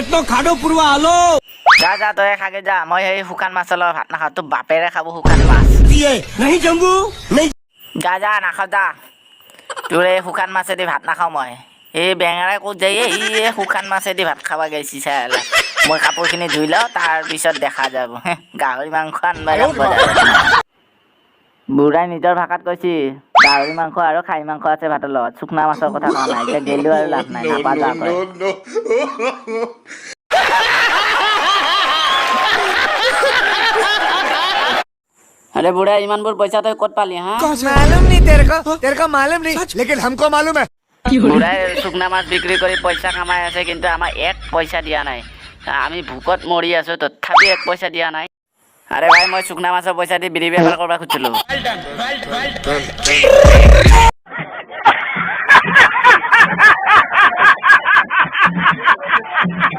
पेट तो खाड़ो पुरवा आलो যা যা তই খাগে যা মই সেই শুকান মাছৰ লগত ভাত নাখাওঁ তোৰ বাপেৰে খাব শুকান মাছ ये नहीं जम्बू नहीं যা যা নাখাওঁ যা তোৰ এই শুকান মাছেদি ভাত নাখাওঁ মই এই বেঙেৰাই ক'ত যায় এই শুকান মাছেদি ভাত খাব গৈছি চালা মই কাপোৰখিনি ধুই লওঁ তাৰপিছত দেখা যাব গাহৰি মাংস আনবা যাব বুঢ়াই নিজৰ ভাষাত কৈছি গাহৰি মাংস আৰু খাহী মাংস আছে ভাতৰ লগত শুকনা মাছৰ কথা কোৱা নাই এতিয়া গেলিও আৰু লাভ নাই নাপা যা কয় अरे बुढ़ा ईमानपुर पैसा तो कत पाली हाँ मालूम नहीं तेरे को मालूम नहीं लेकिन हमको मालूम है বুঢ়াই শুকনা মাছ বিক্ৰী কৰি পইচা কামাই আছে কিন্তু আমাৰ এক পইচা দিয়া নাই আমি ভোকত মৰি আছো তথাপি এক পইচা দিয়া নাই আৰে ভাই মই শুকনা মাছৰ পইচা দি বিড়ি বেপাৰ কৰিব খুজিছিলো